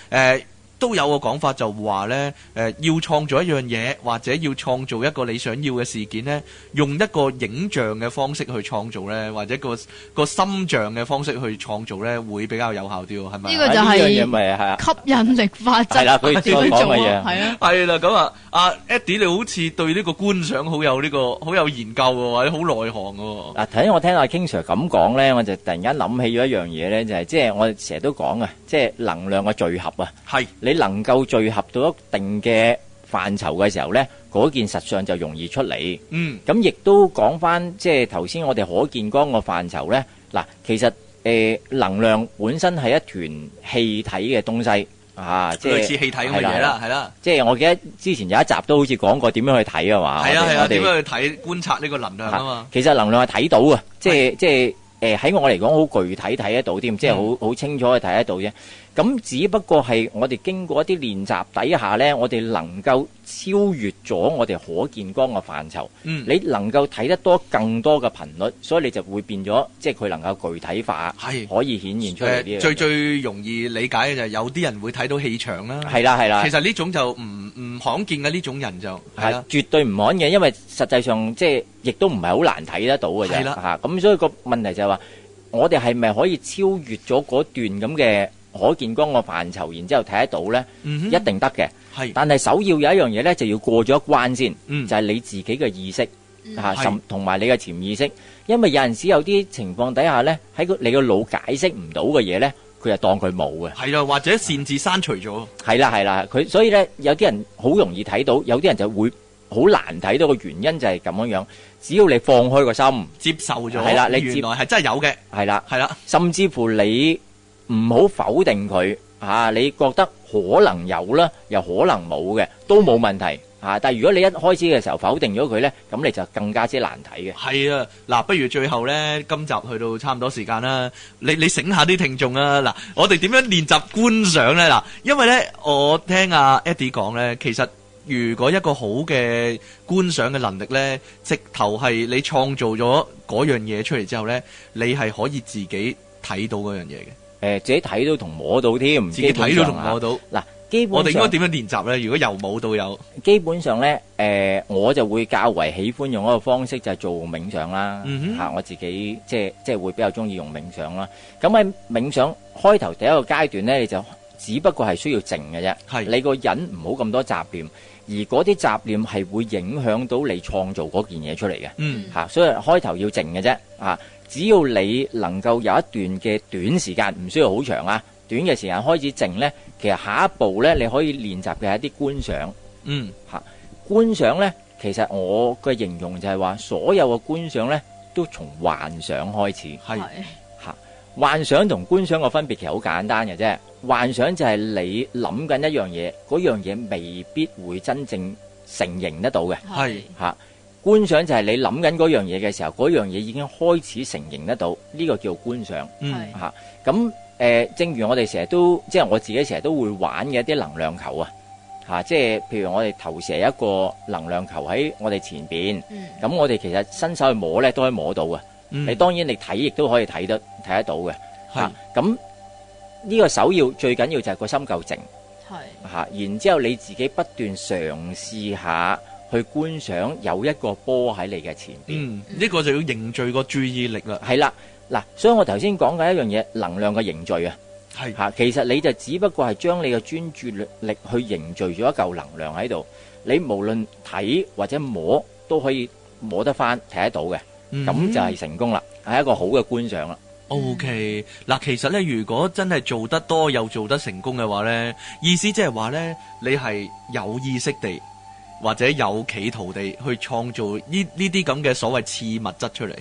都有個講法就話咧，要創造一樣嘢，或者要創造一個你想要嘅事件咧，用一個影像嘅方式去創造咧，或者個心像嘅方式去創造咧，會比較有效啲，係咪？呢個就係吸引力法則。係啦，佢點樣講嘅嘢？係啊，係啦，咁啊，阿 Eddie 你好似對呢個觀賞好有研究喎，或者好內行喎。嗱，頭先我聽阿 King Sir 咁講咧，我就突然間諗起咗一樣嘢咧，就係即係我哋成日都講啊，即係能量嘅聚合啊。係。你能夠聚合到一定嘅範疇嘅時候咧，嗰件實相就容易出嚟。咁亦都講翻，即係頭先我哋可見光個範疇咧。嗱，其實能量本身係一團氣體嘅東西啊，即係類似氣體咁嘅嘢啦，係啦。即係我記得之前有一集都好似講過點樣去睇啊嘛。係啊，點樣去睇觀察呢個能量啊嘛。其實能量係睇到嘅，即係喺我嚟講好具體睇得到添，即係好清楚去睇得到啫。咁只不過係我哋經過一啲練習底下呢，我哋能夠超越咗我哋可見光嘅範疇。你能夠睇得多更多嘅頻率，所以你就會變咗，即係佢能夠具體化，可以顯現出嚟啲。最容易理解嘅就係有啲人會睇到氣場啦。係啦係啦。其實呢種就唔罕見嘅，呢種人就係啦，絕對唔罕見，因為實際上即係亦都唔係好難睇得到嘅啫。係啦嚇，咁所以個問題就係話，我哋係咪可以超越咗嗰段咁嘅可見光個範疇，然之後睇得到呢？一定得嘅。係，但係首要有一樣嘢呢，就要過咗一關先，就係你自己嘅意識嚇，同埋你嘅潛意識。因為有陣時有啲情況底下呢，喺你個腦解釋唔到嘅嘢呢，佢就當佢冇嘅。係啦，或者擅自刪除咗。係啦係啦，佢所以呢，有啲人好容易睇到，有啲人就會好難睇到嘅原因就係咁樣樣。只要你放開個心，接受咗，係啦，你原來係真係有嘅。係啦係啦，甚至乎你唔好否定佢嚇，你覺得可能有啦，又可能冇嘅，都冇問題嚇。但係如果你一開始嘅時候否定咗佢呢，咁你就更加之難睇嘅。係啊，嗱，不如最後呢，今集去到差唔多時間啦，你醒下啲聽眾啊，嗱，我哋點樣練習觀賞呢？嗱，因為呢，我聽阿 Eddie 講呢，其實如果一個好嘅觀賞嘅能力呢，直頭係你創造咗嗰樣嘢出嚟之後呢，你係可以自己睇到嗰樣嘢嘅。自己睇到同摸到添，自己睇到同摸到。嗱，基本上我哋應該點樣練習咧？如果由冇到有，基本上咧，我就會較為喜歡用一個方式就係做冥想啦。嚇，我自己即係會比較中意用冥想啦。咁喺冥想開頭第一個階段咧，你就只不過係需要靜嘅啫。係你個人唔好咁多雜念，而嗰啲雜念係會影響到你創造嗰件嘢出嚟嘅。嚇，所以開頭要靜嘅啫。嚇。只要你能夠有一段嘅短時間，唔需要好長啊，短嘅時間開始靜呢，其實下一步呢，你可以練習嘅係一啲觀想。嚇，觀想呢，其實我嘅形容就係話，所有嘅觀想呢，都從幻想開始。係嚇，幻想同觀想嘅分別其實好簡單嘅啫。幻想就係你諗緊一樣嘢，嗰樣嘢未必會真正成形得到嘅。係嚇。觀想就係你諗緊嗰樣嘢嘅時候，嗰樣嘢已經開始成形得到，呢個叫觀想。嚇，咁正如我哋成日都，即係我自己成日都會玩嘅一啲能量球啊，嚇，即係譬如我哋投射一個能量球喺我哋前邊，咁我哋其實伸手去摸咧都可以摸到嘅。你當然你睇亦都可以睇得到嘅。嚇，咁呢個首要最緊要就係個心夠靜。係嚇，然之後你自己不斷嘗試下去觀想有一個波喺你嘅前邊，呢個就要凝聚個注意力啦。係啦，嗱，所以我頭先講嘅一樣嘢，能量嘅凝聚啊，係嚇，其實你就只不過係將你嘅專注力去凝聚咗一嚿能量喺度，你無論睇或者摸都可以摸得翻睇得到嘅，咁就係成功啦，係一個好嘅觀想啦。OK，嗱，其實咧，如果真係做得多又做得成功嘅話咧，意思即係話咧，你係有意識地，或者有企圖地去創造呢啲咁嘅所謂次物質出嚟，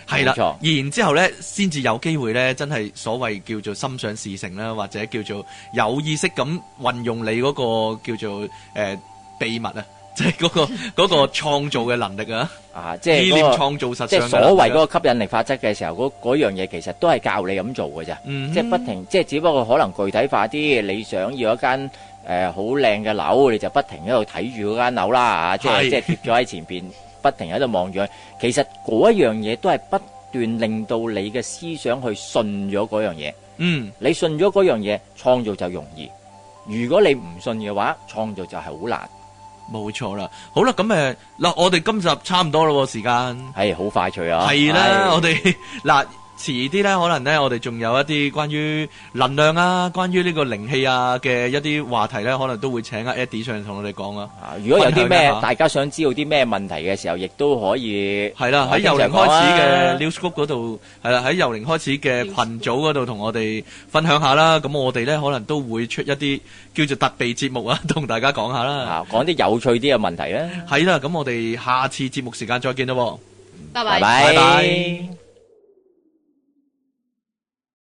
係啦，然之後咧，先至有機會咧，真係所謂叫做心想事成啦，或者叫做有意識咁運用你嗰個叫做秘密啊，即係嗰個創造嘅能力啊，即係意念創造實相，即係所謂嗰個吸引力法則嘅時候，嗰樣嘢其實都係教你咁做嘅啫，即係不停，即係只不過可能具體化啲，你想要一間好靚嘅樓，你就不停喺度睇住嗰間樓啦，即係貼咗喺前邊，不停喺度望住佢。其實嗰一樣嘢都係不斷令到你嘅思想去信咗嗰樣嘢。你信咗嗰樣嘢，創造就容易。如果你唔信嘅話，創造就係好難。冇錯啦，好啦，咁嗱，我哋今集差唔多咯，時間係好快脆啊，係啦，我哋嗱。遲啲咧，可能咧，我哋仲有一啲關於能量啊，關於呢個靈氣啊嘅一啲話題咧，可能都會請阿 Eddie 上嚟同我哋講啊。如果有啲咩大家想知道啲咩問題嘅時候，亦都可以係啦，喺由零開始嘅 News Group 嗰度，係啦，喺由零開始嘅群組嗰度同我哋分享下啦。咁我哋咧可能都會出一啲叫做特備節目啊，同大家講下啦。講啲有趣啲嘅問題咧。係啦，咁我哋下次節目時間再見啦。拜拜。拜拜。